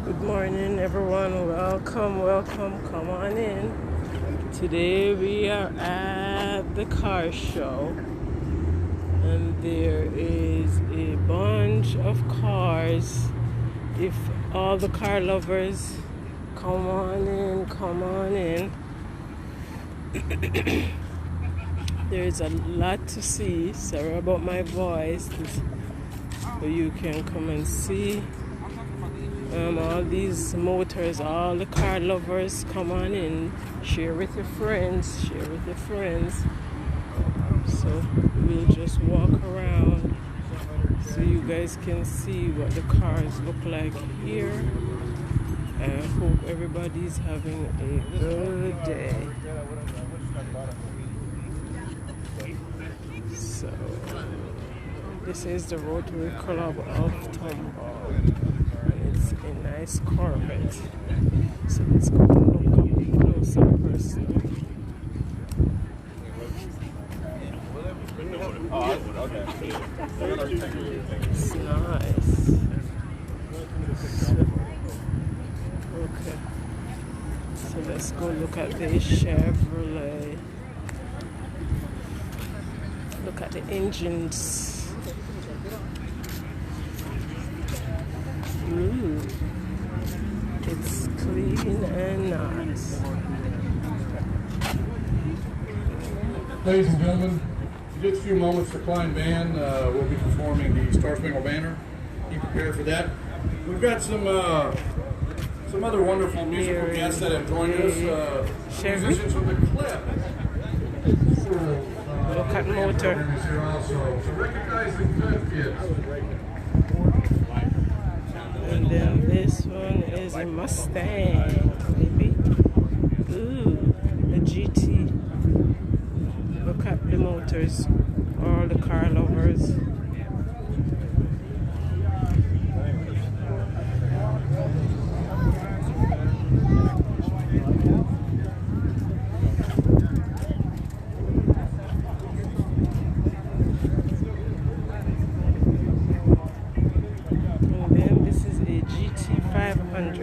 Good morning, everyone. Welcome. Come on in. Today we are at the car show, and there is a bunch of cars. If all the car lovers, come on in. There's a lot to see. Sorry about my voice, but you can come and see. All these motors, all the car lovers, come on in, share with your friends. So we'll just walk around so you guys can see what the cars look like here. I hope everybody's having a good day. So this is the Rotary Club of Tomball. It's a nice Corvette. So let's go look up close and personal. It's nice. Okay. So let's go look at the Chevrolet. Look at the engines. It's clean and nice. Ladies and gentlemen, in just a few moments, the Klein Band will be performing the Star Spangled Banner. Be prepared for that. We've got some other wonderful musical guests that have joined us. Musicians from the Clip. Look at motor. So recognize the Clip kids. And then this one is a Mustang, maybe. Ooh, a GT. Look at the motors, all the car lovers.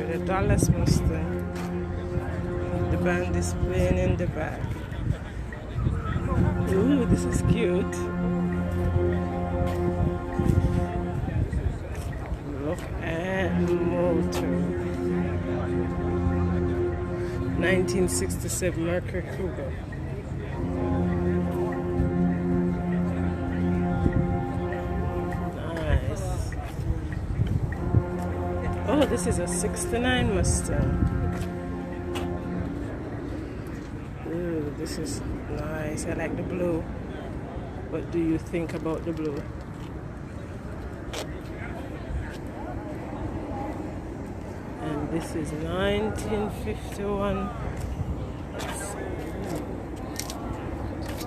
A Dallas Mustang. The band is playing in the back. Ooh, this is cute. Look at motor. 1967 Mercury Cougar. Oh, this is a 69 Mustang. Ooh, this is nice. I like the blue. What do you think about the blue? And this is 1951.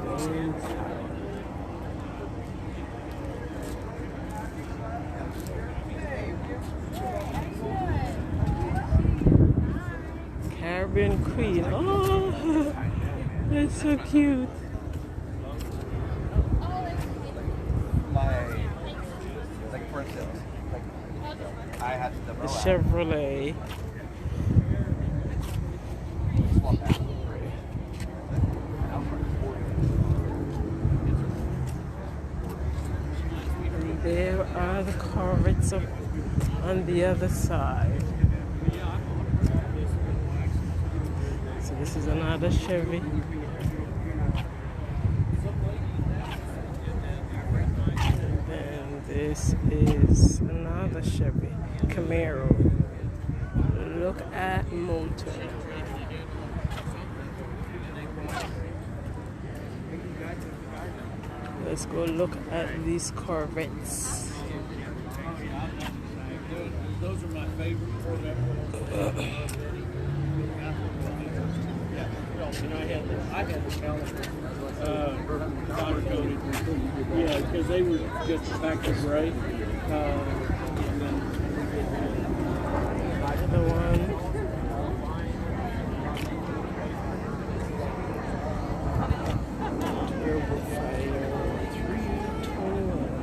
Let's see. Caribbean Queen. Oh, that's so cute. The Chevrolet. And there are the Corvettes on the other side. So this is another Chevy. And then this is another Chevy Camaro. Look at motor. Let's go look at these Corvettes. Those are my favorite Corvette. You know, I had the caliper powder coated. Yeah, because they were just factory gray. And then The one. Turbo Fire 321.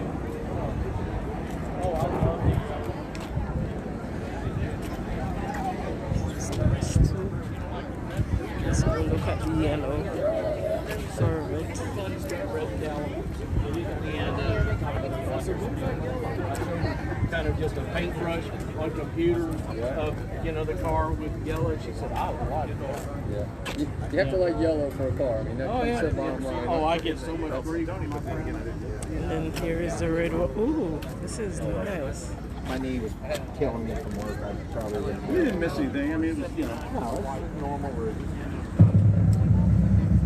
at the yellow Corvette. Kind of just a paintbrush on a computer of, you know, the car with yellow. She said, I would like that. Yeah. You have to like yellow for a car. I mean, that's the bottom line. Oh, I get so much grief on my friend. And here is the red one. Ooh, this is nice. My knee was killing me from work. I probably wouldn't. We didn't miss anything. I mean, it was, you know, normal road.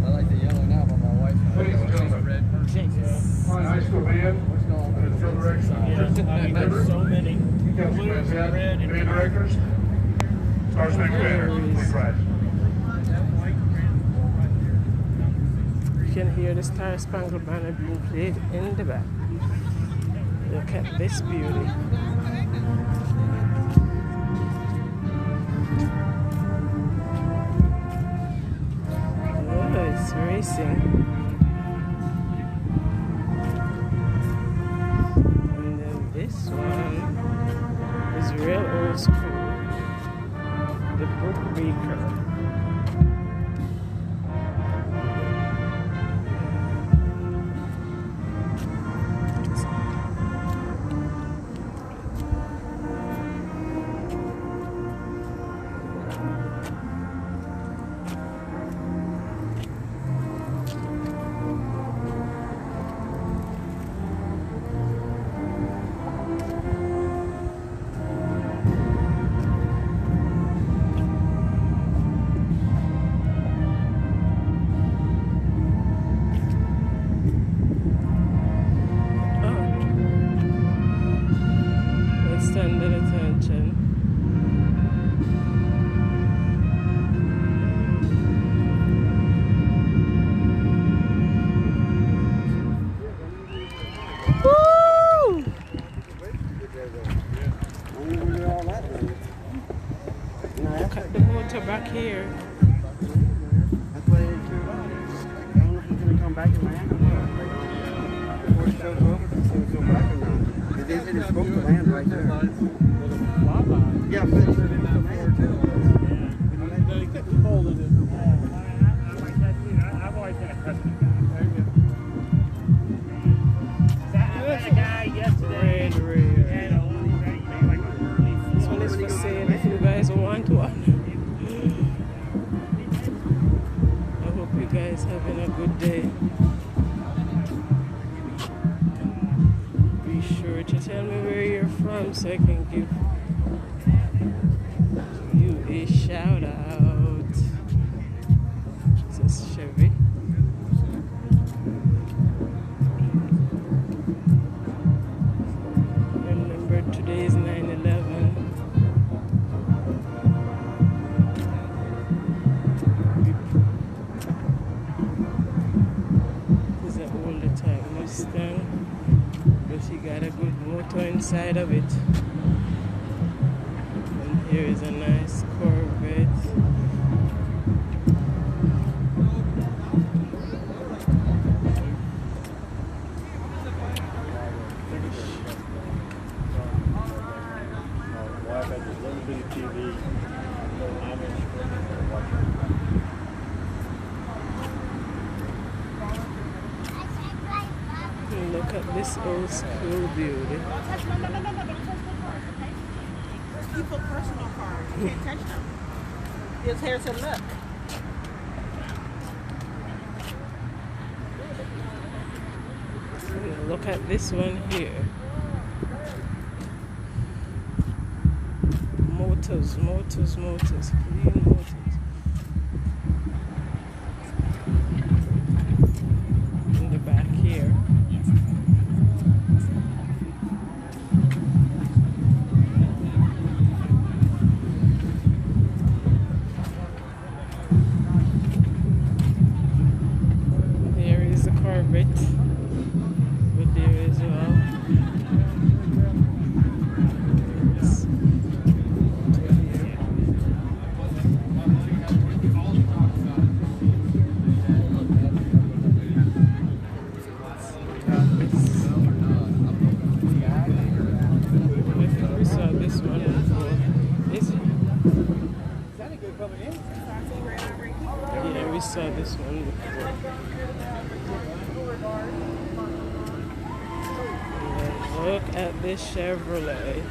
I like the yellow now, but my wife Ladies and gentlemen, red person. Klein High School band, and field direction. I mean, there's so many. Council President, band directors, Star Spangled Banner, please rise. You can hear the Star Spangled Banner being played in the back. Look at this beauty. Oh, it's racing. And then this one is real old school. The book maker. Extended attention. Woo! Look at the motor back here. That's what it is too. I don't know if he's gonna come back in land or not. Before it shows over, he's gonna come back or not. Because they said it's supposed to land right there. Yeah, but it's supposed to land too. They kept the fold in it. I've always been a customer guy. I met a guy yesterday. Red. Had a only ready, like an early This one is for sale if you guys want one. I hope you guys having a good day. Be sure to tell me where you're from so I can give you a shout out. This is Chevy. Remember today is 9/11. This is an older type Mustang, but she got a good motor inside of it. And here is a nice Corvette. My wife had this little bitty TV. Look at this old school beauty. Keep a personal card. You can't touch them. His hair said, look. Look at this one here. Motors, clean motors. In the back here. There is the Corvette. But there as well. Yeah, we saw this one before. Yeah, look at this Chevrolet.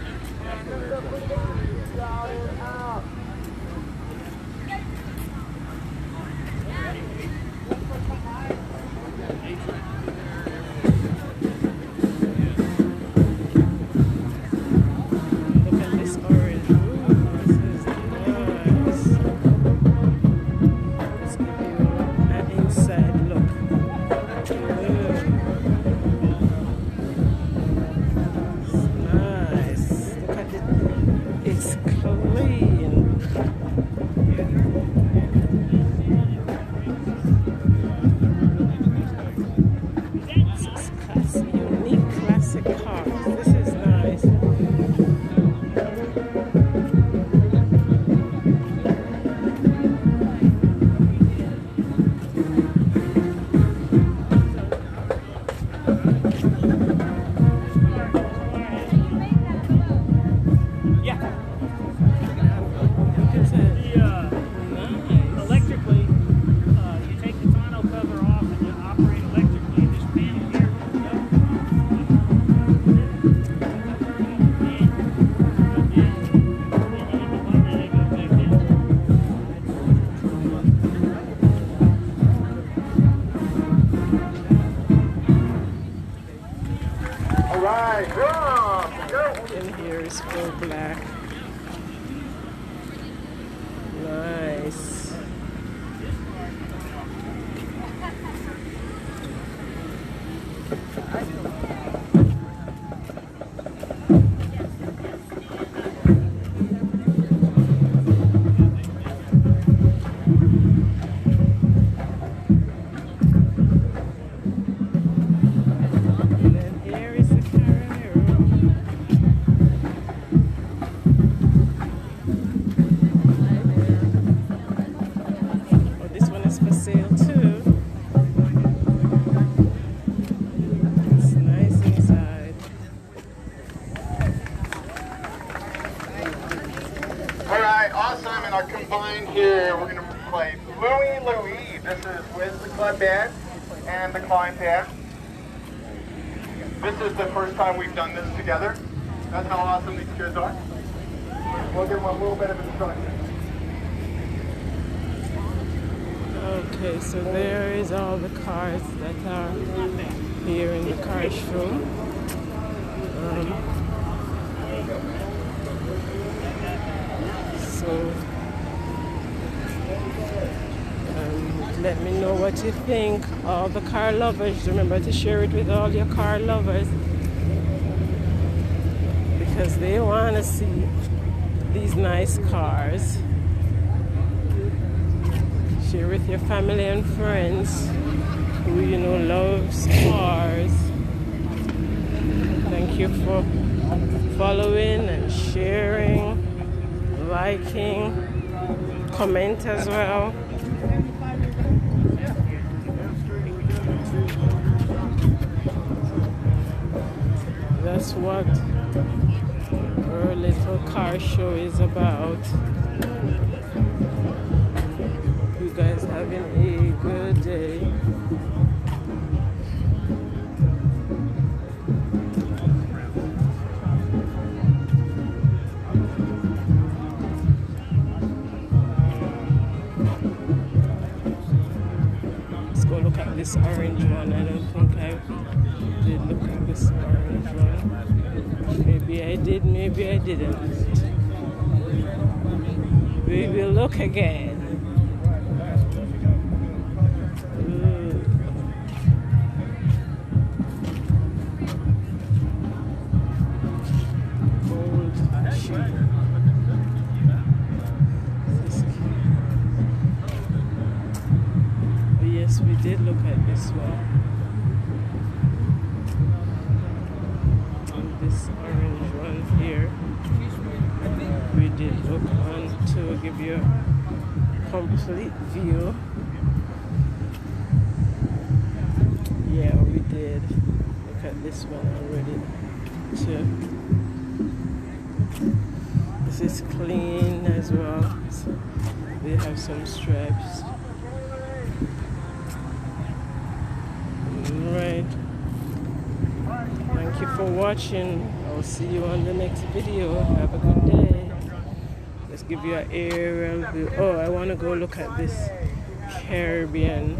Look at this orange. Ooh, this is nice. Let's give you an inside look. It's nice. Look at it. It's clean. This is classic, unique classic cars. This is nice. Electrically, you take the tonneau cover off and you operate electrically. This panel here. All right, go. And here is full black. Nice. And then here is the Carrera. Oh, this one is for sale too. It's nice inside. All right, awesome. And our combined here, we're going to play Louie. This is with the club band and the Klein band. This is the first time we've done this together. That's how awesome these kids are. We'll give them a little bit of instruction. Okay, so there is all the cars that are here in the car show. Let me know what you think. All the car lovers, remember to share it with all your car lovers, because they want to see these nice cars. Share with your family and friends who you know loves cars. Thank you for following and sharing, liking, comment as well. That's what our little car show is about. You guys having a good day. Let's go look at this orange one. I don't think I did look at this orange one. Maybe I did, maybe I didn't. We will look again. Gold sheet. Oh, yes, we did look at this one. This orange one here, we did look on to give you a complete view. Yeah, we did look at this one already too. This is clean as well. So they have some stripes Alright. Thank you for watching. I'll see you on the next video. Have a good day. Let's give you an aerial view. Oh, I want to go look at this Caribbean.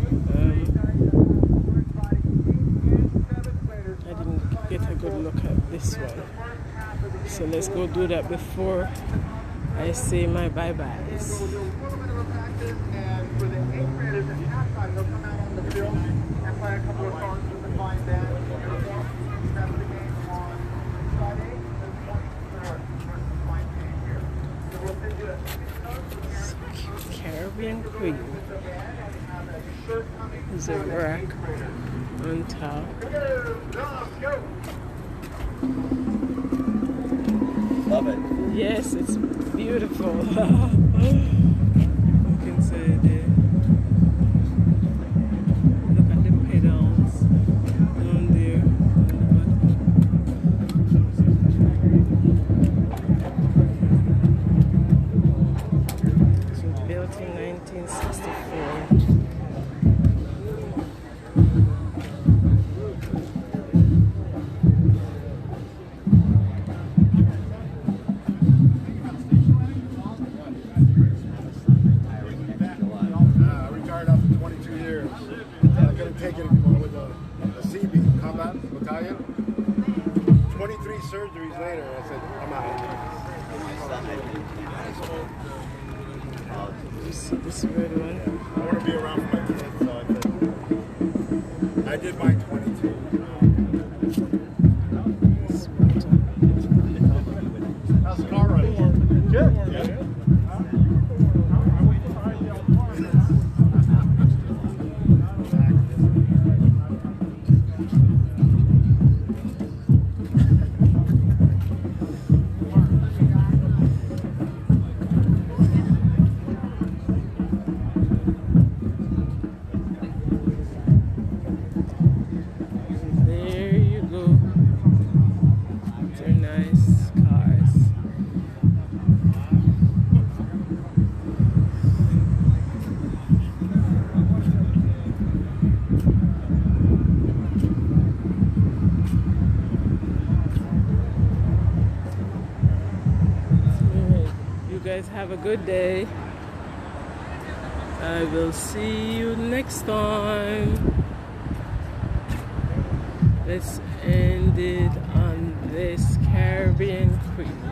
I didn't get a good look at this one. So let's go do that before I say my bye-byes. Caribbean Queen. There's a rack on top. Love it. Yes, it's beautiful. Look inside there. Look at the pedals down there. So built in 1964. Take it with a CB combat battalion. 23 surgeries later, I said, I'm out. This red one. I want to be around for my kids, so I did my 22. How's the car running? Good. Yeah. Guys have a good day. I will see you next time. Let's end it on this Caribbean Queen.